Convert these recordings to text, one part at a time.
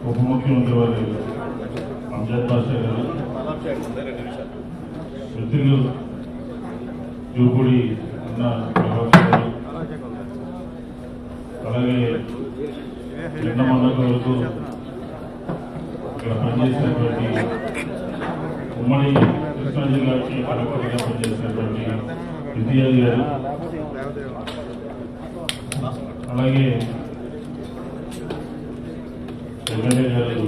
ఉప ముఖ్యమంత్రి వారి అంజద్ బాషా గారు, మిత్రులు యూపుడి అన్న గారు, అలాగే నిన్న మొన్నటి వరకు ఇక్కడ పనిచేసినటువంటి ఉమ్మడి కృష్ణా జిల్లాకి కలెక్టర్గా పనిచేసినటువంటి ఇంతియాజ్ గారు, అలాగే ఎమ్మెల్యే గారు,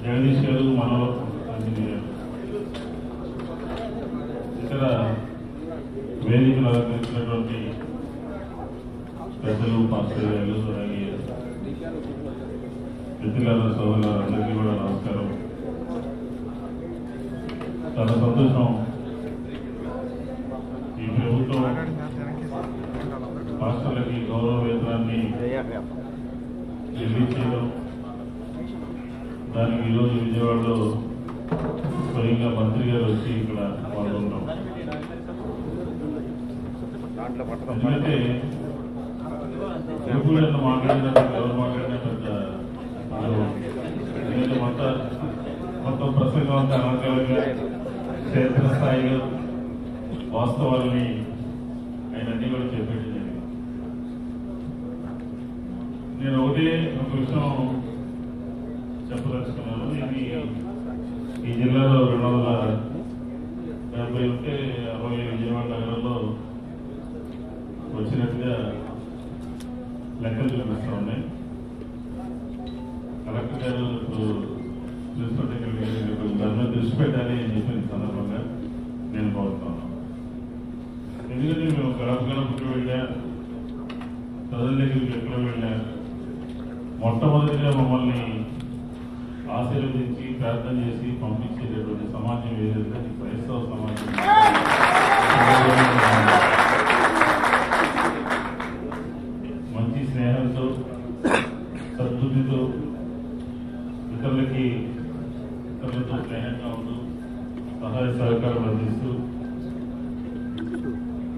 జగదీష్ గారు, మనలో ఇతర వేదికలు అలంకరించినటువంటి పెద్దలు, పాస్టర్ గారు, అలాగే మిత్రుల సోదరులందరికీ కూడా నమస్కారం. చాలా సంతోషం. ఈ ప్రభుత్వం పాస్టర్లకి గౌరవ వేతనాన్ని రిలీజ్ చేయడం, దానికి ఈరోజు విజయవాడలో స్వయంగా మంత్రి గారు వచ్చి ఇక్కడ పాల్గొంటాం. ఎందుకంటే ఎప్పుడు మాట్లాడినప్పుడు ఎవరు మాట్లాడినా పెద్ద ఎందుకంటే మొత్తం ప్రసంగం అంతా అనర్గళంగా క్షేత్రస్థాయిలో వాస్తవాలని ఆయన అన్ని కూడా చెప్పేది. నేను ఒకటే ఒక విషయం చెప్పదలుచుకున్నాను. ఇది ఈ జిల్లాలో 270 ఉంటే 60 విజయవాడ నగరంలో వచ్చినట్టుగా లెక్కలు చూపిస్తూ ఉన్నాయి. కలెక్టర్ గారు ప్రిన్సిపల్ సెక్రటరీ గారు దాని మీద దృష్టి పెట్టాలి అని చెప్పిన సందర్భంగా నేను కోరుతున్నాను. ఎందుకంటే మేము గడపకు వెళ్ళా, ప్రజల దగ్గరికి ఎక్కడ వెళ్ళా, మొట్టమొదటిగా మమ్మల్ని ఆశీర్వదించి ప్రార్థన చేసి పంపించేటటువంటి సమాజం ఏదైతే క్రైస్తవ సమాజం. మంచి స్నేహంతో, సద్బుద్ధితో, ఇతరులతో స్నేహంగా ఉంటూ సహాయ సహకారం అందిస్తూ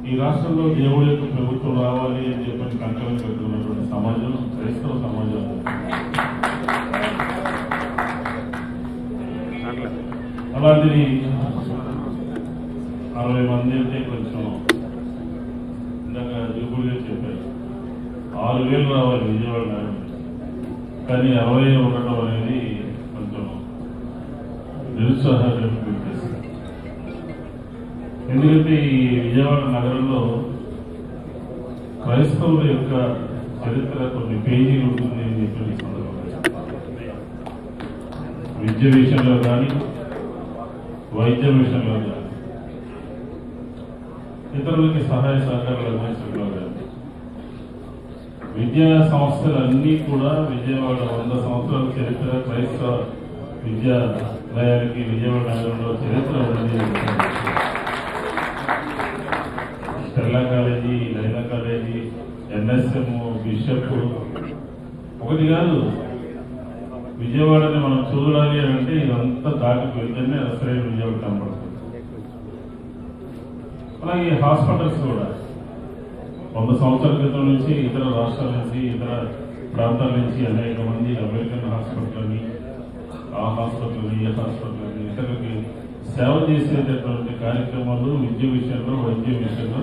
ఈ రాష్ట్రంలో దేవుడి యొక్క ప్రభుత్వం రావాలి అని చెప్పని కంకణం కట్టుకున్నటువంటి సమాజం క్రైస్తవ సమాజం. అలాంటిది 60 మంది అంటే కొంచెం ఇందాక జూబులుగా చెప్పారు 6,000 రావాలి విజయవాడ నగరం, కానీ 60 ఉండటం అనేది కొంచెం నిరుత్సాహాన్ని గుర్తిస్తుంది. ఎందుకంటే ఈ విజయవాడ నగరంలో క్రైస్తవుల యొక్క చరిత్ర కొన్ని పేజీలు ఉంటుంది అని చెప్పి సందర్భంగా విద్య విషయంలో కానీ, వైద్య విషయంలో కానీ, ఇతరులకి సహాయ సహకారాలు అందించడంలో కానీ, విద్యా సంస్థలన్నీ కూడా విజయవాడ 100 సంవత్సరాల చరిత్ర క్రైస్తవ విద్యాలయానికి విజయవాడ నగరంలో చరిత్ర ఉన్నది. Stella college, Laila college, NSM, bishop ఒకటి కాదు. విజయవాడని మనం చూడాలి అంటే ఇదంతా దాటికి వెళ్తేనే అసలైన విజయవాడ కనపడుతుంది. అలాగే హాస్పిటల్స్ కూడా 100 సంవత్సరాల క్రితం నుంచి ఇతర రాష్ట్రాల నుంచి, ఇతర ప్రాంతాల నుంచి అనేక మంది అమెరికన్ హాస్పిటల్ని, ఆ హాస్పిటల్ని, ఈ హాస్పిటల్ని ఇతరులకి సేవ చేసేటటువంటి కార్యక్రమాలు విద్య విషయంలో, వైద్య విషయంలో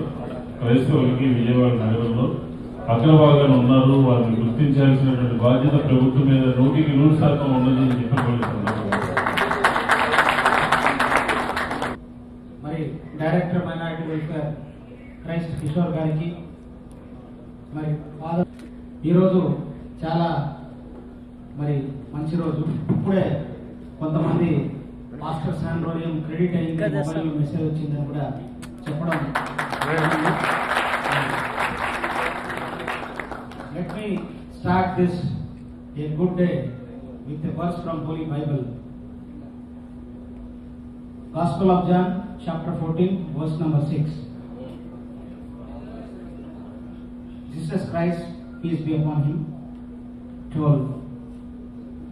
క్రైస్తవులకి విజయవాడ నగరంలో అగ్రభాగాన్ని ఉన్నారు. వారిని గుర్తించాల్సినటువంటి బాధ్యత ప్రభుత్వం మీద 100% ఉన్నది అని చెప్పబడుతున్నారు. మరి director minority welfare Christ Kishore గారికి మరి ఈరోజు చాలా మరి మంచి రోజు. ఇప్పుడే కొంతమంది మాస్టర్ శాండ్రోలియం క్రెడిట్ అయింది, మొబైల్ మెసేజ్ వచ్చిందని కూడా చెప్పడం. Let me start this a good day with a verse from Holy Bible. Gospel of John, chapter 14, verse number 6. Jesus Christ, peace be upon him, told,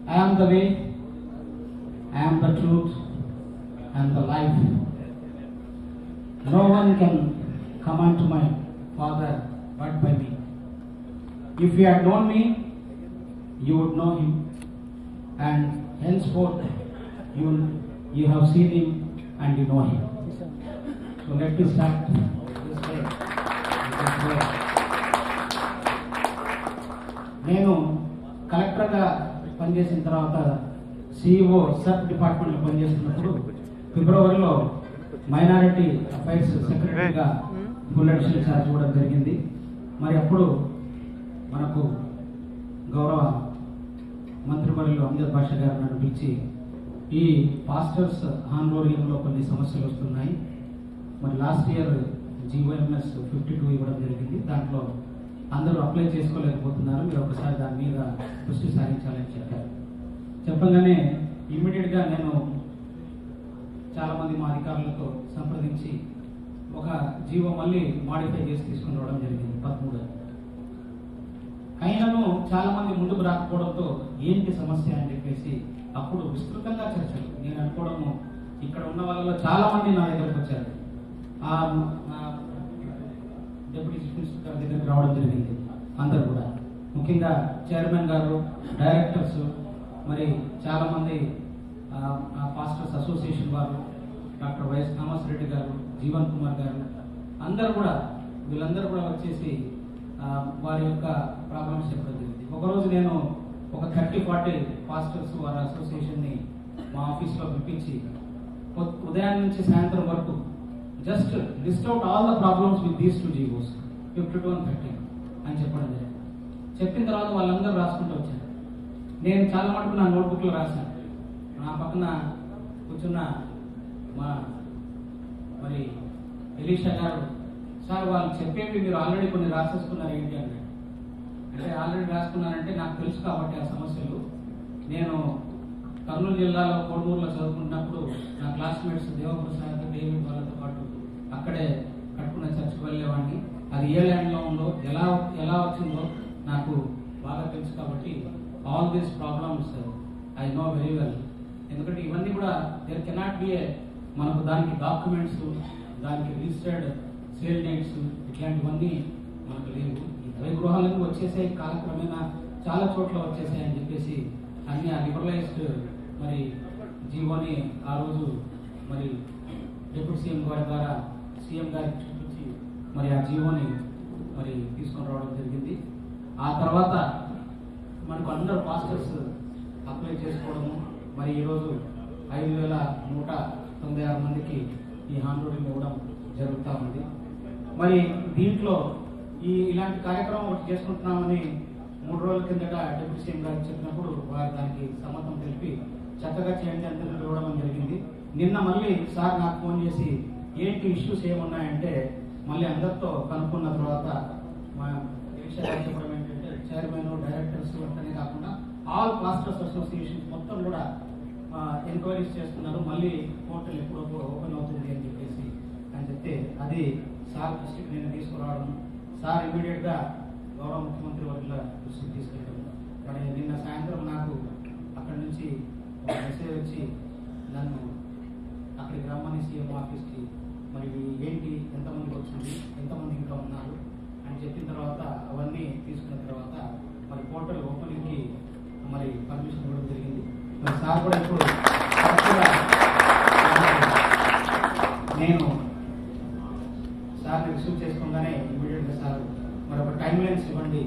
I am the way, I am the truth, and the life. No one can come unto my Father but by me. If you had known me, you would know him, and henceforth you have seen him and you know him. So let me start this way. నేను కలెక్టర్గా పనిచేసిన తర్వాత CEO sub డిపార్ట్మెంట్లో పనిచేస్తున్నప్పుడు ఫిబ్రవరిలో minority affairs సెక్రటరీగా full additional charge ఇవ్వడం జరిగింది. మరి అప్పుడు మనకు గౌరవ మంత్రివర్యులు అమ్జద్ బాషా గారు నన్ను పిలిచి ఈ పాస్టర్స్ హానోరియంలో కొన్ని సమస్యలు వస్తున్నాయి, మరి లాస్ట్ ఇయర్ జీవోఎంఎస్ 52 ఇవ్వడం జరిగింది, దాంట్లో అందరూ అప్లై చేసుకోలేకపోతున్నారు, మీరు ఒకసారి దాని మీద దృష్టి సారించాలని చెప్పారు. చెప్పగానే ఇమ్మీడియట్గా నేను చాలా మంది మా అధికారులతో సంప్రదించి ఒక జీవో మళ్ళీ మాడిఫై చేసి తీసుకుని రావడం జరిగింది 13. అయినను చాలా మంది ముందుకు రాకపోవడంతో ఏంటి సమస్య అని చెప్పేసి అప్పుడు విస్తృతంగా చర్చలు. నేను అనుకోవడము ఇక్కడ ఉన్న వాళ్ళలో చాలా మంది నా దగ్గరకు వచ్చారు, డిప్యూటీ చీఫ్ మినిస్టర్ గారి దగ్గరికి రావడం జరిగింది. అందరు కూడా ముఖ్యంగా చైర్మన్ గారు, డైరెక్టర్స్, మరి చాలా మంది పాస్టర్స్ అసోసియేషన్ వారు, డాక్టర్ వైఎస్ థామస్ రెడ్డి గారు, జీవన్ కుమార్ గారు, అందరూ కూడా వీళ్ళందరూ కూడా వచ్చేసి వారి యొక్క ప్రాబ్లమ్స్ చెప్పడం జరిగింది. ఒకరోజు నేను ఒక 30-40 పాస్టర్స్ వారి అసోసియేషన్ని మా ఆఫీస్లో పిలిపించి ఉదయం నుంచి సాయంత్రం వరకు just list out all the problems with these 2 GOs 52 and 13 అని చెప్పడం జరిగింది. చెప్పిన తర్వాత వాళ్ళందరూ రాసుకుంటూ వచ్చారు. నేను చాలా మటుకు నా నోట్బుక్లో రాశాను. నా పక్కన కూర్చున్న మరి ఎలీషా గారు, సార్ వాళ్ళు చెప్పేవి మీరు ఆల్రెడీ కొన్ని రాసేసుకున్నారు ఏంటి అన్నాడు. అంటే ఆల్రెడీ రాసుకున్నానంటే నాకు తెలుసు కాబట్టి ఆ సమస్యలు. నేను కర్నూలు జిల్లాలో కోడమూరులో చదువుకుంటున్నప్పుడు నా క్లాస్మేట్స్ దేవప్రసాద్, డేవిడ్ వాళ్ళతో పాటు అక్కడే కట్టుకున్న చర్చకు వెళ్ళేవాడిని. అది ఏ ల్యాండ్లో ఉందో ఎలా వచ్చిందో నాకు బాగా తెలుసు కాబట్టి all these problems I know very well. ఎందుకంటే ఇవన్నీ కూడా దేర్ కెనాట్ బి మనకు దానికి డాక్యుమెంట్స్, దానికి రిజిస్టర్డ్ సేల్ డేట్స్ ఇట్లాంటివన్నీ మనకు లేవు. ఈ 20 గృహాలకు వచ్చేసాయి, కాలక్రమేణా చాలా చోట్ల వచ్చేసాయి అని చెప్పేసి అన్ని ఆ లిబరలైజ్డ్ మరి జీవోని ఆ రోజు మరి డిప్యూటీ సీఎం గారి ద్వారా సీఎం గారికి చూపించి మరి ఆ జీవోని మరి తీసుకొని రావడం జరిగింది. ఆ తర్వాత మనకు అందరు పాస్టర్స్ అప్లై చేసుకోవడము, మరి ఈరోజు 5,196 మందికి ఈ హాండ్రోడింగ్ ఇవ్వడం జరుగుతూ ఉంది. మరి దీంట్లో ఇలాంటి కార్యక్రమం ఒకటి చేసుకుంటున్నామని 3 రోజుల కిందట డిప్యూటీ సీఎం గారికి చెప్పినప్పుడు వారు దానికి సమ్మతం తెలిపి చక్కగా చేయండి అని ఇవ్వడం జరిగింది. నిన్న మళ్ళీ సార్ నాకు ఫోన్ చేసి ఏంటి ఇష్యూస్ ఏమున్నాయంటే మళ్ళీ అందరితో కనుక్కున్న తర్వాత మా చెప్పడం ఏంటంటే చైర్మన్, డైరెక్టర్స్ అంటనే కాకుండా ఆల్ పాస్టర్స్ అసోసియేషన్స్ మొత్తం కూడా ఎంక్వైరీస్ చేస్తున్నారు, మళ్ళీ పోర్టల్ ఎప్పుడో ఓపెన్ అవుతుంది అని చెప్పేసి అని చెప్తే అది సార్ దృష్టికి నేను తీసుకురావడం, సార్ ఇమీడియట్గా గౌరవ ముఖ్యమంత్రి వర్యుల దృష్టికి తీసుకెళ్ళడం. కానీ నిన్న సాయంత్రం నాకు అక్కడి నుంచి ఒక మెసేజ్ వచ్చి నన్ను అక్కడికి రమ్మని సీఎం ఆఫీస్కి మరి ఏంటి, ఎంతమందికి వచ్చింది, ఎంతమంది ఇంకా ఉన్నారు అని చెప్పిన తర్వాత అవన్నీ తీసుకున్న తర్వాత మరి పోర్టల్ ఓపెనింగ్కి మరి పర్మిషన్ ఇవ్వడం జరిగింది. మరి సార్ కూడా ఇప్పుడు నేను సార్ని రిసీవ్ చేసుకోగానే ఇమీడియట్గా సార్ మరి ఒక టైం లైన్స్ ఇవ్వండి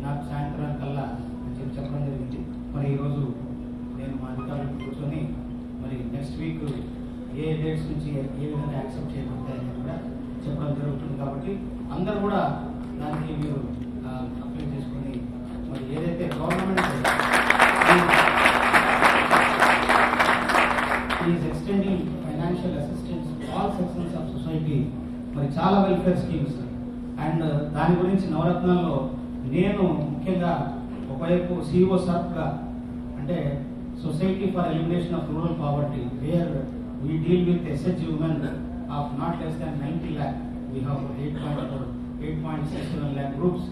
నాకు సాయంత్రానికల్లా అని చెప్పడం జరిగింది. మరి ఈరోజు నేను మా అధికారులకు కూర్చొని మరి నెక్స్ట్ వీక్ ఏ డేట్స్ నుంచి ఏ విధంగా యాక్సెప్ట్ చేయబడతాయని కూడా చెప్పడం జరుగుతుంది. కాబట్టి అందరూ కూడా దానికి మీరు అప్లై చేసుకొని మరి ఏదైతే government is extending financial assistance all sections of society, మరి చాలా వెల్ఫేర్ స్కీమ్స్ అండ్ దాని గురించి నవరత్నాల్లో నేను ముఖ్యంగా ఒకవైపు సిఇఓ సర్ప్గా అంటే society for elimination of rural poverty where we deal with SH women of not less than 90 lakh. We have 8.67 lakh groups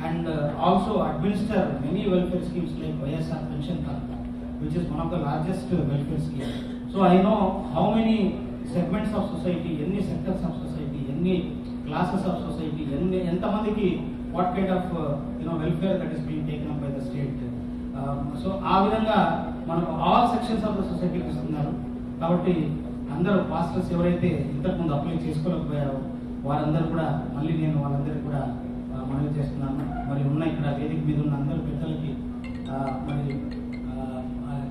and also administer many welfare schemes like YSR Pension Khata, which is one of the largest welfare schemes. So I know how many segments of society, any sectors of society, any classes of society, ఎంతమందికి what kind of welfare that is being taken up by the state. So ఆ విధంగా మనకు all sections of the సొసైటీకి ఇస్తున్నారు. కాబట్టి అందరూ pastors ఎవరైతే ఇంతకుముందు అప్లై చేసుకోలేకపోయారో వారందరూ కూడా మళ్ళీ నేను వాళ్ళందరికీ కూడా మనవి చేస్తున్నాను. మరి ఉన్న ఇక్కడ వేదిక మీద ఉన్న అందరు పెద్దలకి మరి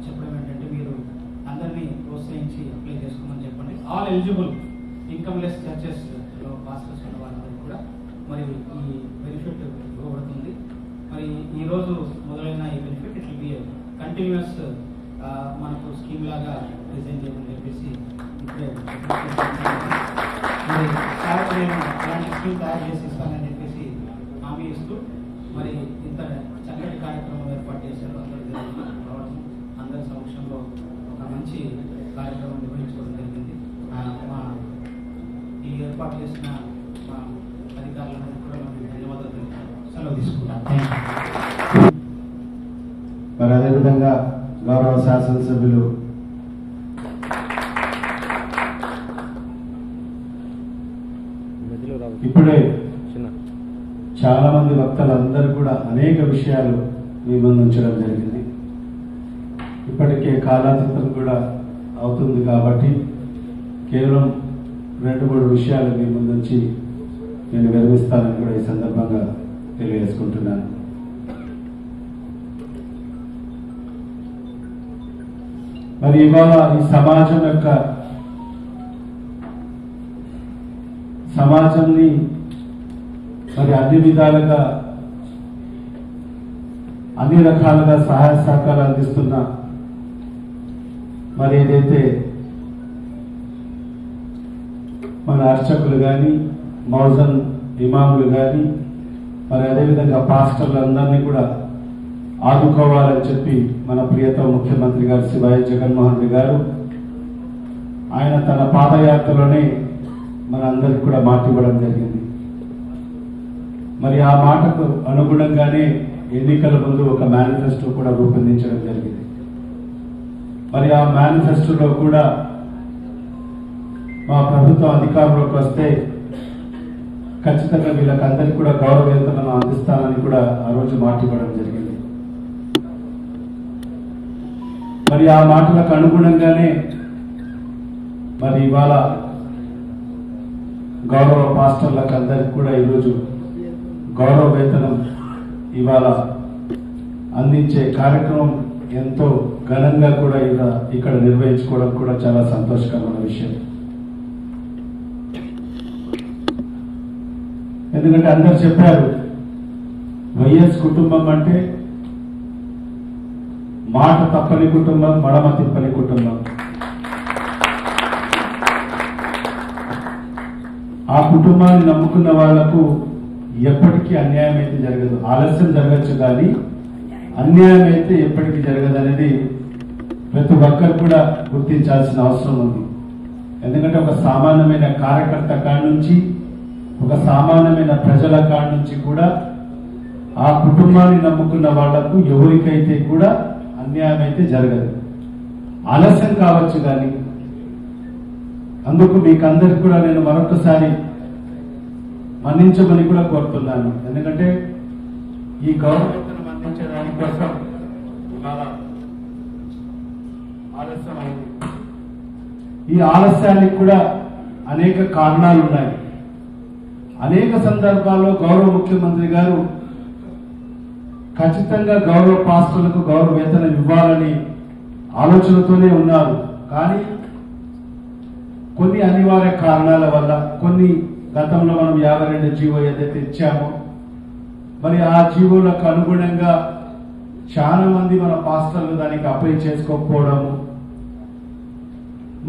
చెప్పడం ఏంటంటే మీరు అందరినీ ప్రోత్సహించి అప్లై చేసుకోమని చెప్పండి. ఆల్ ఎలిజిబుల్ ఇన్కమ్లెస్ చర్చెస్ పాస్టర్స్ ఉన్న వాళ్ళందరికీ కూడా మరి ఈ బెనిఫిట్ ఇవ్వబడుతుంది. మరి ఈ రోజు మొదలైన ఈ benefit it will be continuous మనకు స్కీమ్ లాగా డిజైన్ చేయమని చెప్పేసి ఇప్పుడే మరి నేను అలాంటి స్కీమ్ తయారు చేసి ఇస్తానని చెప్పేసి హామీ ఇస్తూ మరి ఇంత చక్కటి కార్యక్రమం ఏర్పాటు చేశారు. అందరి సమక్షంలో ఒక మంచి కార్యక్రమం నిర్వహించుకోవడం జరిగింది. మా ఈ ఏర్పాటు చేసిన మా అధికారులందరికీ కూడా మేము ధన్యవాదాలు సెలవు తీసుకుంటాం. మరి అదేవిధంగా గౌరవ శాసనసభ్యులు ఇప్పుడే చాలా మంది వక్తలందరూ కూడా అనేక విషయాలు మీ ముందు ఉంచడం జరిగింది. ఇప్పటికే కాలాతీతం కూడా అవుతుంది కాబట్టి కేవలం 2-3 విషయాలు మీ ముందుంచి నేను వివరిస్తానని కూడా ఈ సందర్భంగా తెలియజేసుకుంటున్నాను. మరి ఇవాళ ఈ సమాజంని మరి అన్ని విధాలుగా అన్ని రకాలుగా సహాయ సహకారాలు అందిస్తున్న మరి ఏదైతే మన అర్చకులు కానీ మౌజన్ ఇమాములు కానీ మరి అదేవిధంగా పాస్టర్లు అందరినీ కూడా ఆదుకోవాలని చెప్పి మన ప్రియతమ ముఖ్యమంత్రి గారు శ్రీ వైఎస్ జగన్మోహన్ రెడ్డి గారు ఆయన తన పాదయాత్రలోనే మన అందరికి కూడా మాట ఇవ్వడం జరిగింది. మరి ఆ మాటకు అనుగుణంగానే ఎన్నికల ముందు ఒక మేనిఫెస్టో కూడా రూపొందించడం జరిగింది. మరి ఆ మేనిఫెస్టోలో కూడా మా ప్రభుత్వం అధికారంలోకి వస్తే ఖచ్చితంగా వీళ్ళకందరికీ కూడా గౌరవ వేతనం అందిస్తానని కూడా ఆ రోజు మాట ఇవ్వడం జరిగింది. మరి ఆ మాటలకు అనుగుణంగానే మరి ఇవాళ గౌరవ పాస్టర్లకు అందరికి కూడా ఈరోజు గౌరవ వేతనం ఇవాళ అందించే కార్యక్రమం ఎంతో ఘనంగా కూడా ఇక్కడ నిర్వహించుకోవడం కూడా చాలా సంతోషకరమైన విషయం. ఎందుకంటే అందరు చెప్పారు వైఎస్ కుటుంబం అంటే మాట తప్పని కుటుంబం, మడమ తిప్పని కుటుంబం. ఆ కుటుంబాన్ని నమ్ముకున్న వాళ్లకు ఎప్పటికీ అన్యాయం అయితే జరగదు. ఆలస్యం జరగచ్చు కానీ అన్యాయం అయితే ఎప్పటికీ జరగదు అనేది ప్రతి ఒక్కరు కూడా గుర్తించాల్సిన అవసరం ఉంది. ఎందుకంటే ఒక సామాన్యమైన కార్యకర్త కాడి నుంచి ఒక సామాన్యమైన ప్రజల కాడి నుంచి కూడా ఆ కుటుంబాన్ని నమ్ముకున్న వాళ్లకు ఎవరికైతే కూడా అన్యాయం అయితే జరగదు. ఆలస్యం కావచ్చు కానీ అందుకు మీకందరికి కూడా నేను మరొకసారి మన్నించమని కూడా కోరుతున్నాను. ఎందుకంటే ఈ గౌరవేతనం అందించడానికి కోసం ఆలస్యం అయింది. ఈ ఆలస్యానికి కూడా అనేక కారణాలు ఉన్నాయి. అనేక సందర్భాల్లో గౌరవ ముఖ్యమంత్రి గారు ఖచ్చితంగా గౌరవ పాస్టర్లకు గౌరవ వేతనం ఇవ్వాలని ఆలోచనతోనే ఉన్నారు. కానీ కొన్ని అనివార్య కారణాల వల్ల కొన్ని గతంలో మనం 52 జీవో ఏదైతే ఇచ్చామో మరి ఆ జీవోలకు అనుగుణంగా చాలా మంది మన పాస్టర్లు దానికి అప్లై చేసుకోకపోవడము,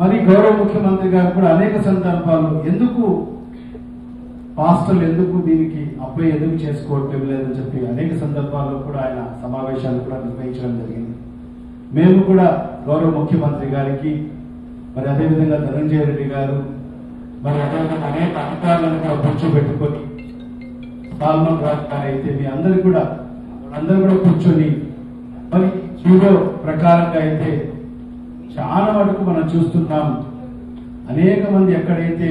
మరి గౌరవ ముఖ్యమంత్రి గారు కూడా అనేక సందర్భాలు ఎందుకు పాస్టర్లు ఎందుకు దీనికి అప్లై ఎందుకు చేసుకోవటం లేదని చెప్పి అనేక సందర్భాల్లో కూడా ఆయన సమావేశాలు కూడా నిర్వహించడం జరిగింది. మేము కూడా గౌరవ ముఖ్యమంత్రి గారికి మరి అదేవిధంగా ధనంజయ రెడ్డి గారు మరి అదేవిధంగా అనేక అధికారులను కూడా కూర్చోబెట్టుకొని సాల్మన్ రాజ్ గారు అయితే మీ అందరూ కూడా కూర్చొని మరి జీవో ప్రకారంగా అయితే చాలా మటుకు మనం చూస్తున్నాం. అనేక మంది ఎక్కడైతే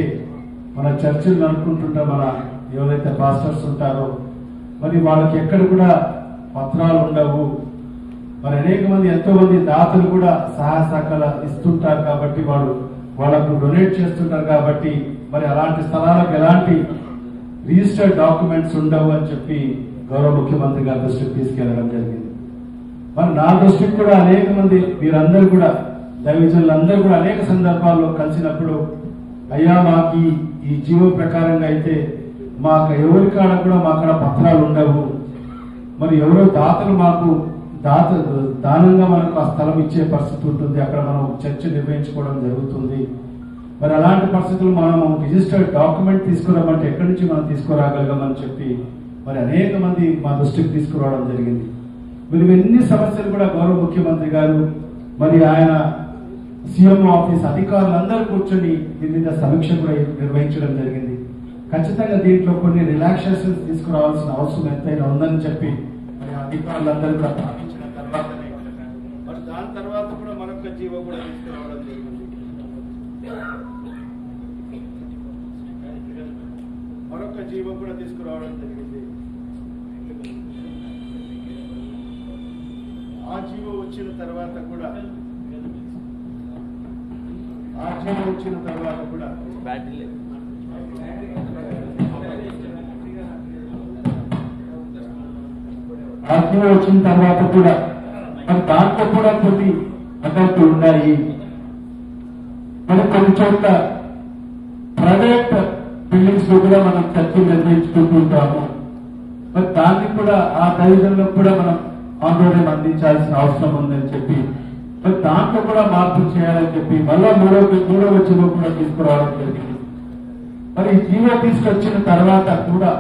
మన చర్చలు అనుకుంటుంటే మన ఎవరైతే పాస్టర్స్ ఉంటారో మరి వాళ్ళకి ఎక్కడ కూడా పత్రాలు ఉండవు. మరి అనేక మంది ఎంతో మంది దాతలు కూడా సహాయ సహకారాలు ఇస్తుంటారు కాబట్టి వాళ్ళకు డొనేట్ చేస్తుంటారు కాబట్టి మరి అలాంటి స్థలాలకు ఎలాంటి రిజిస్టర్డ్ డాక్యుమెంట్స్ ఉండవు అని చెప్పి గౌరవ ముఖ్యమంత్రి గారి దృష్టికి తీసుకెళ్లడం జరిగింది. మరి నా దృష్టికి కూడా అనేక మంది మీరందరూ కూడా దైవజనులందరూ కూడా అనేక సందర్భాల్లో కలిసినప్పుడు అయ్యా మాకు ఈ జీవో ప్రకారంగా అయితే మాకు ఎవరికాడ కూడా మాకాడ పత్రాలు ఉండవు, మరి ఎవరో దాతలు మాకు దానంగా మనకు ఆ స్థలం ఇచ్చే పరిస్థితి ఉంటుంది, అక్కడ మనం చర్చ నిర్వహించుకోవడం జరుగుతుంది. మరి అలాంటి పరిస్థితులు మనం రిజిస్టర్డ్ డాక్యుమెంట్ తీసుకురామంటే ఎక్కడి నుంచి మనం తీసుకురాగలిగామని చెప్పి మరి అనేక మంది మా దృష్టికి తీసుకురావడం జరిగింది. మీరు ఎన్ని సమస్యలు కూడా గౌరవ ముఖ్యమంత్రి గారు మరి ఆయన సీఎం ఆఫీస్ అధికారులందరూ కూర్చొని దీని మీద సమీక్ష కూడా నిర్వహించడం జరిగింది. ఖచ్చితంగా దీంట్లో కొన్ని రిలాక్సేషన్స్ తీసుకురావాల్సిన అవసరం ఎంతైనా ఉందని చెప్పి మరి అధికారులందరూ కూడా పాటించిన తర్వాతనే మరి దాని తర్వాత కూడా మరొక జీవో కూడా తీసుకురావడం జరిగింది. ఆ జీవో వచ్చిన తర్వాత కూడా మరి దాంట్లో కూడా కొన్ని అడ్డంకులు ఉన్నాయి. మరి కొన్ని చోట్ల ప్రైవేట్ బిల్డింగ్స్ లో కూడా మనం చర్చలు నిర్వహించుకుంటుంటాము. మరి దాన్ని కూడా ఆ డైవిజన్లో కూడా మనం ఆందోళన అందించాల్సిన అవసరం ఉందని చెప్పి మరి దాంట్లో కూడా మార్పులు చేయాలని చెప్పి మళ్ళా మూడవ జీవో కూడా తీసుకురావడం జరిగింది. మరి ఈ జీవో తీసుకొచ్చిన తర్వాత కూడా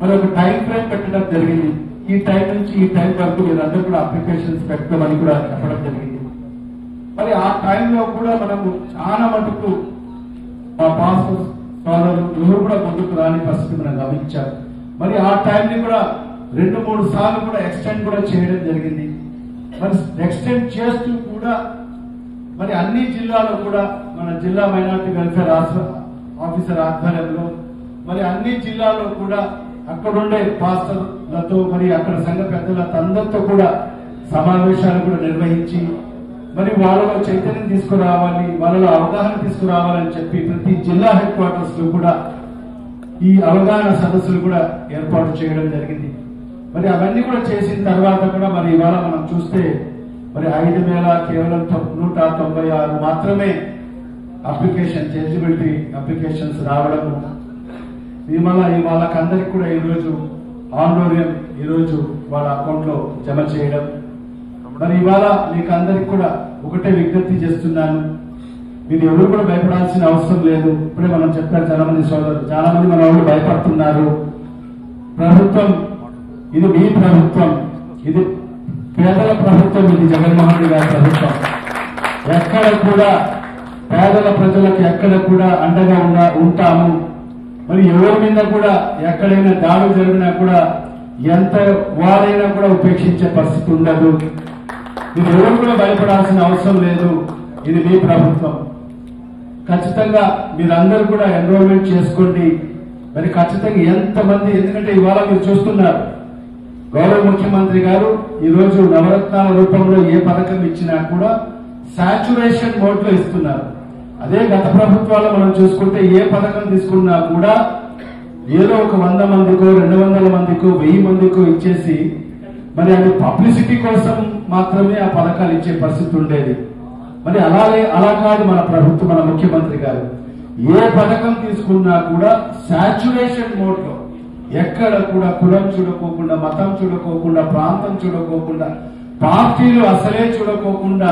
మరి ఒక టైం ఫ్రేమ్ పెట్టడం జరిగింది. ఈ టైం నుంచి ఈ టైం వరకు మీరందరూ కూడా అప్లికేషన్స్ పెట్టమని కూడా చెప్పడం జరిగింది. మరి ఆ టైంలో కూడా మనము చాలా మటుకు మా పాస్టర్స్ సోదరులు ఎవరు కూడా ముందుకు రాని పరిస్థితి మనం గమనించాం. మరి ఆ టైంని కూడా 2-3 సార్లు కూడా ఎక్స్టెండ్ కూడా చేయడం జరిగింది. మరి ఎక్స్టెండ్ చేస్తూ కూడా మరి అన్ని జిల్లాలో కూడా మన జిల్లా మైనారిటీ వెల్ఫేర్ ఆఫీసర్ ఆధ్వర్యంలో మరి అన్ని జిల్లాలో కూడా అక్కడుండే పాస్టర్లతో మరి అక్కడ సంఘ పెద్దలతో అందరితో కూడా సమావేశాలు కూడా నిర్వహించి మరి వాళ్ళలో చైతన్యం తీసుకురావాలి, వాళ్ళలో అవగాహన తీసుకురావాలని చెప్పి ప్రతి జిల్లా హెడ్ క్వార్టర్స్ లో కూడా ఈ అవగాహన సదస్సులు కూడా ఏర్పాటు చేయడం జరిగింది. మరి అవన్నీ కూడా చేసిన తర్వాత కూడా మరి ఇవాళ మనం చూస్తే మరి 5,000 కేవలం 196 మాత్రమే ఎలిజిబిలిటీ అప్లికేషన్స్ రావడము, వాళ్ళకందరికి కూడా ఈరోజు ఆందోళన ఈరోజు వాళ్ళ అకౌంట్ లో జమ చేయడం. మరి ఇవాళ మీకు అందరికి కూడా ఒకటే విజ్ఞప్తి చేస్తున్నాను, మీరు ఎవరు కూడా భయపడాల్సిన అవసరం లేదు. ఇప్పుడే మనం చెప్పారు చాలా మంది సోదరులు, చాలా మంది మన వాళ్ళు భయపడుతున్నారు. ప్రభుత్వం ఇది మీ ప్రభుత్వం, ఇది పేదల ప్రభుత్వం, ఇది జగన్మోహన్ రెడ్డి గారి ప్రభుత్వం. ఎక్కడ కూడా పేదల ప్రజలకు ఎక్కడ కూడా అండగా ఉంటాము. మరి ఎవరి మీద కూడా ఎక్కడైనా దాడులు జరిగినా కూడా ఎంత వారైనా కూడా ఉపేక్షించే పరిస్థితి ఉండదు. మీరు ఎవరు కూడా భయపడాల్సిన అవసరం లేదు. ఇది మీ ప్రభుత్వం. ఖచ్చితంగా మీరందరూ కూడా ఎన్రోల్మెంట్ చేసుకోండి. మరి ఖచ్చితంగా ఎంతమంది, ఎందుకంటే ఇవాళ మీరు చూస్తున్నారు గౌరవ ముఖ్యమంత్రి గారు ఈరోజు నవరత్నాల రూపంలో ఏ పథకం ఇచ్చినా కూడా సాచురేషన్ మోడ్ లో ఇస్తున్నారు. అదే గత ప్రభుత్వాల్లో మనం చూసుకుంటే ఏ పథకం తీసుకున్నా కూడా ఏదో ఒక 100 మందికో 200 మందికో 1000 మందికో ఇచ్చేసి మరి అది పబ్లిసిటీ కోసం మాత్రమే ఆ పథకాలు ఇచ్చే పరిస్థితి ఉండేది. మరి అలా కాదు మన ప్రభుత్వం, మన ముఖ్యమంత్రి గారు ఏ పథకం తీసుకున్నా కూడా సాచురేషన్ మోడ్ లో ఎక్కడ కూడా కులం చూడకోకుండా, మతం చూడకోకుండా, ప్రాంతం చూడకోకుండా, పార్టీలు అసలే చూడకోకుండా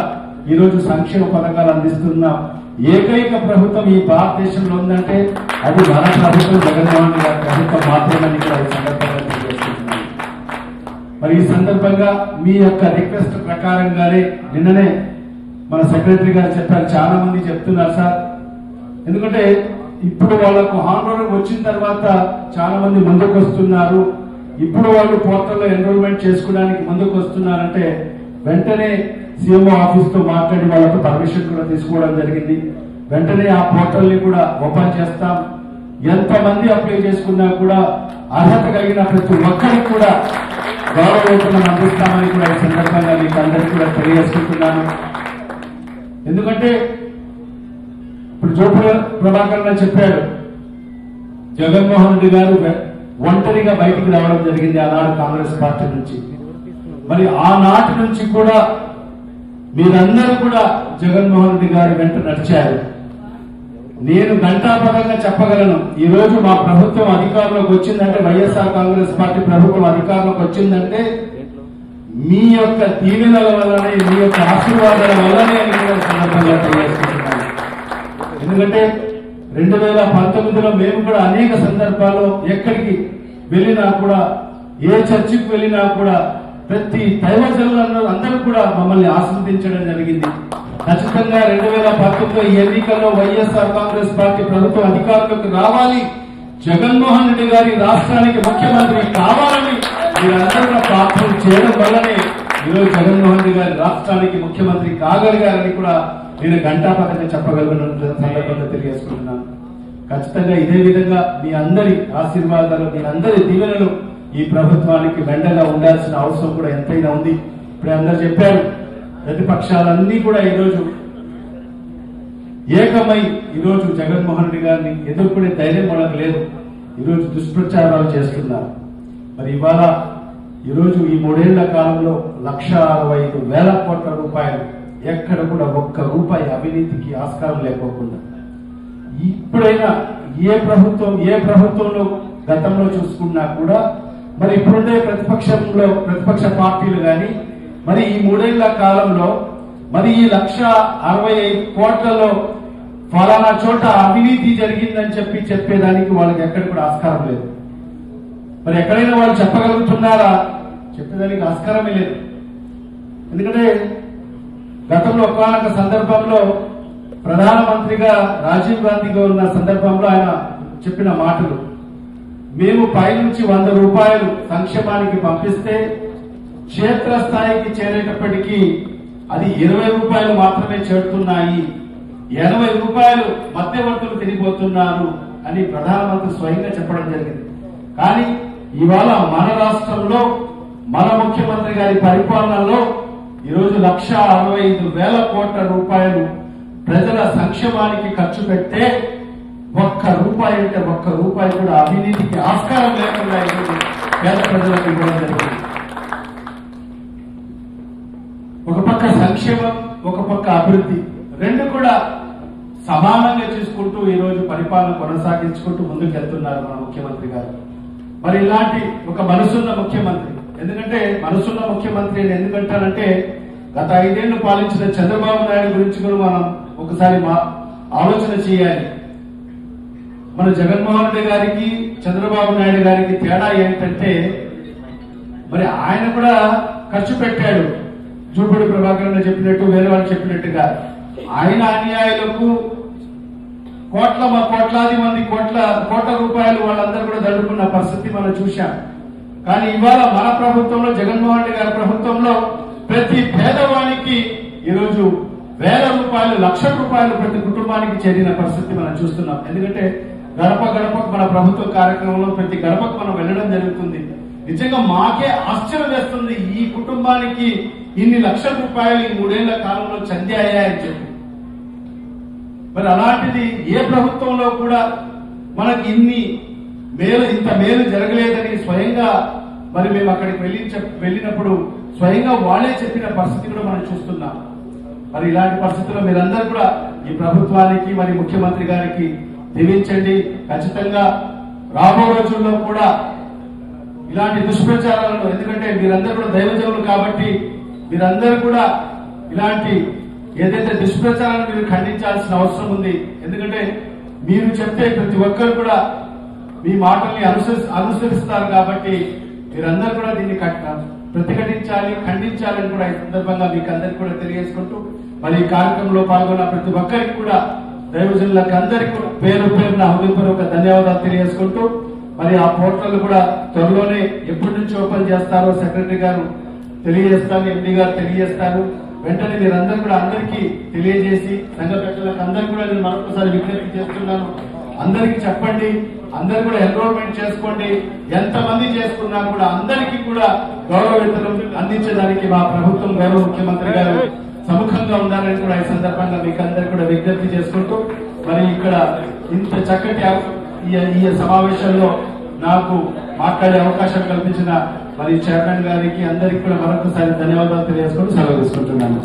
ఈరోజు సంక్షేమ పథకాలు అందిస్తున్న ఏకైక ప్రభుత్వం ఈ భారతదేశంలో ఉందంటే అది మన ప్రభుత్వం, జగన్మోహన్ రెడ్డి గారి ప్రభుత్వం మాత్రమే కూడా ఈ సందర్భంగా తెలియజేస్తున్నాను. మరి ఈ సందర్భంగా మీ యొక్క రిక్వెస్ట్ ప్రకారంగానే నిన్ననే మన సెక్రటరీ గారు చెప్పారు, చాలా మంది చెప్తున్నారు సార్, ఎందుకంటే ఇప్పుడు వాళ్ళకు హానర్ వచ్చిన తర్వాత చాలా మంది ముందుకు వస్తున్నారు. ఇప్పుడు వాళ్ళు పోర్టల్లో ఎన్రోల్మెంట్ చేసుకోవడానికి ముందుకు వస్తున్నారంటే వెంటనే సీఎంఓ ఆఫీస్ తో మాట్లాడి వాళ్ళకు పర్మిషన్ కూడా తీసుకోవడం జరిగింది. వెంటనే ఆ పోర్టల్ ని కూడా ఓపెన్ చేస్తాం. ఎంతమంది అప్లై చేసుకున్నా కూడా అర్హత కలిగిన ప్రతి ఒక్కరికి కూడా గౌరవవేతనం అందిస్తామని కూడా ఈ సందర్భంగా మీకు అందరికీ కూడా తెలియజేసుకుంటున్నాను. ఎందుకంటే ఇప్పుడు జోపుల ప్రభాకర్ చెప్పాడు, జగన్మోహన్ రెడ్డి గారు ఒంటరిగా బయటికి రావడం జరిగింది ఆనాడు కాంగ్రెస్ పార్టీ నుంచి. మరి ఆనాటి నుంచి కూడా మీరందరూ కూడా జగన్మోహన్ రెడ్డి గారి వెంట నడిచారు. నేను ఘంటాపథంగా చెప్పగలను, ఈ రోజు మా ప్రభుత్వం అధికారంలోకి వచ్చిందంటే, వైఎస్ఆర్ కాంగ్రెస్ పార్టీ ప్రభుత్వం అధికారంలోకి వచ్చిందంటే మీ యొక్క దీవెనల వల్లనే, మీ యొక్క ఆశీర్వాదాల వల్లనే అని కూడా సందర్భంగా తెలియజేసుకుంటున్నాను. ఎందుకంటే 2019లో మేము కూడా అనేక సందర్భాల్లో ఎక్కడికి వెళ్ళినా కూడా, ఏ చర్చికి వెళ్ళినా కూడా ప్రతి దైవజనులందరూ అందరూ కూడా మమ్మల్ని ఆశీర్వదించడం జరిగింది. ఖచ్చితంగా 2019 ఈ ఎన్నికల్లో వైఎస్ఆర్ కాంగ్రెస్ పార్టీ ప్రభుత్వం అధికారంలోకి రావాలి, జగన్మోహన్ రెడ్డి గారి రాష్ట్రానికి ముఖ్యమంత్రి కావాలని మీరందరూ కూడా ప్రార్థన చేయడం వల్లనే ఈరోజు జగన్మోహన్ రెడ్డి గారి రాష్ట్రానికి ముఖ్యమంత్రి కాగలిగారని కూడా నేను ఘంటాపథంగా చెప్పగలను సందర్భంగా తెలియజేసుకుంటున్నాను. ఖచ్చితంగా ఇదే విధంగా మీ అందరి ఆశీర్వాదాలు, మీ అందరి దీవెనలు ఈ ప్రభుత్వానికి వెంటగా ఉండాల్సిన అవసరం కూడా ఎంతైనా ఉంది. ఇప్పుడు అందరూ చెప్పారు, ప్రతిపక్షాలన్నీ కూడా ఈరోజు ఏకమై ఈరోజు జగన్మోహన్ రెడ్డి గారిని ఎదుర్కొనే ధైర్యం మనకు లేదు. ఈరోజు దుష్ప్రచారాలు చేస్తున్నారు. మరి ఇవాళ ఈరోజు ఈ 3 ఏళ్ల కాలంలో 1,65,000 కోట్ల రూపాయలు, ఎక్కడ కూడా ఒక్క రూపాయి అవినీతికి ఆస్కారం లేకోకుండా, ఇప్పుడైనా ఏ ప్రభుత్వంలో గతంలో చూసుకున్నా కూడా మరి ఇప్పుడుండే ప్రతిపక్ష పార్టీలు కానీ మరి ఈ 3 ఏళ్ల కాలంలో మరి ఈ 1,65,000 కోట్లలో ఫలానా చోట అవినీతి జరిగిందని చెప్పేదానికి వాళ్ళకి ఎక్కడ కూడా ఆస్కారం లేదు. మరి ఎక్కడైనా వాళ్ళు చెప్పగలుగుతున్నారా? చెప్పేదానికి ఆస్కారమే లేదు. ఎందుకంటే గతంలో ఒకానొక సందర్భంలో ప్రధానమంత్రిగా రాజీవ్ గాంధీగా ఉన్న సందర్భంలో ఆయన చెప్పిన మాటలు, మేము పైనుంచి 100 రూపాయలు సంక్షేమానికి పంపిస్తే క్షేత్రస్థాయికి చేరేటప్పటికీ అది 20 రూపాయలు మాత్రమే చేరుతున్నాయి, 80 రూపాయలు మధ్యవర్తులు తిరిగిపోతున్నారు అని ప్రధానమంత్రి స్వయంగా చెప్పడం జరిగింది. కానీ ఇవాళ మన రాష్ట్రంలో మన ముఖ్యమంత్రి గారి పరిపాలనలో ఈరోజు 1,65,000 కోట్ల రూపాయలు ప్రజల సంక్షేమానికి ఖర్చు పెడితే ఒక్క రూపాయి అంటే ఒక్క రూపాయి కూడా అవినీతికి ఆస్కారం లేకుండా ఈరోజు పేద ప్రజలకు ఇవ్వడం జరిగింది. ఒక పక్క సంక్షేమం, ఒక పక్క అభివృద్ధి, రెండు కూడా సమానంగా చూసుకుంటూ ఈ రోజు పరిపాలన కొనసాగించుకుంటూ ముందుకు వెళ్తున్నారు మన ముఖ్యమంత్రి గారు. మరి ఇలాంటి ఒక మనసున్న ముఖ్యమంత్రి, ఎందుకంటే మనసున్న ముఖ్యమంత్రి అని ఎందుకంటానంటే గత 5 ఏళ్లు పాలించిన చంద్రబాబు నాయుడు గురించి కూడా మనం ఒకసారి ఆలోచన చేయాలి. మన జగన్మోహన్ రెడ్డి గారికి చంద్రబాబు నాయుడు గారికి తేడా ఏంటంటే మరి ఆయన కూడా ఖర్చు పెట్టాడు, జూపూడి ప్రభాకర్ చెప్పినట్టు, వేరే వాళ్ళు చెప్పినట్టుగా ఆయన అన్యాయులకు కోట్లాది మంది కోట్ల రూపాయలు వాళ్ళందరూ కూడా దండుకున్న పరిస్థితి మనం చూశాం. కానీ ఇవాళ మన ప్రభుత్వంలో, జగన్మోహన్ రెడ్డి గారి ప్రభుత్వంలో ప్రతి పేదవానికి ఈరోజు 1,000 రూపాయలు, 1,00,000 రూపాయలు ప్రతి కుటుంబానికి చేరిన పరిస్థితి మనం చూస్తున్నాం. ఎందుకంటే గడప గడపకు మన ప్రభుత్వ కార్యక్రమంలో ప్రతి గడపకు మనం వెళ్ళడం జరుగుతుంది. నిజంగా మాకే ఆశ్చర్యం వేస్తుంది, ఈ కుటుంబానికి ఇన్ని 1,00,000 రూపాయలు ఈ 3 ఏళ్ల కాలంలో చందాయని చెప్పి. మరి అలాంటిది ఏ ప్రభుత్వంలో కూడా మనకి ఇంత మేలు జరగలేదని స్వయంగా మరి మేము అక్కడికి వెళ్ళినప్పుడు స్వయంగా వాళ్ళే చెప్పిన పరిస్థితి కూడా మనం చూస్తున్నాం. మరి ఇలాంటి పరిస్థితుల్లో మీరందరూ కూడా ఈ ప్రభుత్వానికి మరి ముఖ్యమంత్రి గారికి దీవించండి. ఖచ్చితంగా రాబో రోజుల్లో కూడా ఇలాంటి దుష్ప్రచారాలను, ఎందుకంటే మీరందరూ కూడా దైవజనులు కాబట్టి మీరందరూ కూడా ఇలాంటి ఏదైతే దుష్ప్రచారాన్ని మీరు ఖండించాల్సిన అవసరం ఉంది. ఎందుకంటే మీరు చెప్తే ప్రతి ఒక్కరు కూడా మీ మాటల్ని అనుసరిస్తారు కాబట్టి మీరందరూ కూడా దీన్ని ప్రతిఘటించాలి, ఖండించాలని కూడా ఈ సందర్భంగా మీకు అందరికీ కూడా తెలియజేసుకుంటూ మరి ఈ కార్యక్రమంలో పాల్గొన్న ప్రతి ఒక్కరికి కూడా దైవజనులకు అందరికీ కూడా పేరు పేరున హృదయపూర్వక ధన్యవాదాలు తెలియజేసుకుంటూ మరి ఆ పోర్టల్ కూడా త్వరలోనే ఎప్పటి నుంచి ఓపెన్ చేస్తారో సెక్రటరీ గారు తెలియజేస్తాను, ఎంపీ గారు తెలియజేస్తారు. వెంటనే మీరందరూ కూడా అందరికీ తెలియజేసి సంఘ పెద్దలకు అందరికీ కూడా నేను మరొకసారి విజ్ఞప్తి చేస్తున్నాను. అందరికి చెప్పండి, అందరు కూడా ఎన్రోల్మెంట్ చేసుకోండి. ఎంతమంది చేసుకున్నా కూడా అందరికీ కూడా గౌరవ వేతనం అందించడానికి మా ప్రభుత్వం గౌరవ ముఖ్యమంత్రి గారు సముఖంగా ఉండాలని కూడా ఈ సందర్భంగా మీకు అందరికి కూడా విజ్ఞప్తి చేసుకుంటూ, మరి ఇక్కడ ఇంత చక్కటి ఈ సమావేశంలో నాకు మాట్లాడే అవకాశం కల్పించిన మరి చైర్మన్ గారికి అందరికీ కూడా మరొకసారి ధన్యవాదాలు తెలియజేసుకుంటూ సెలవు తీసుకుంటున్నాను.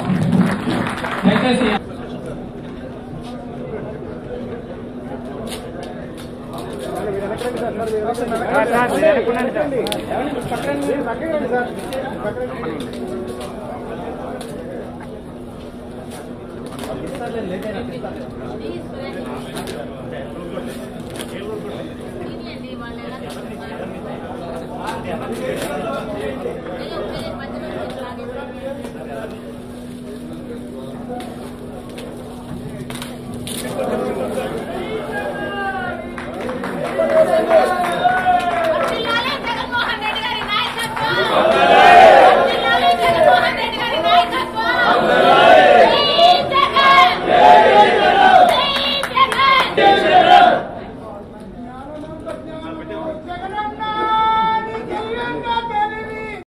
Please,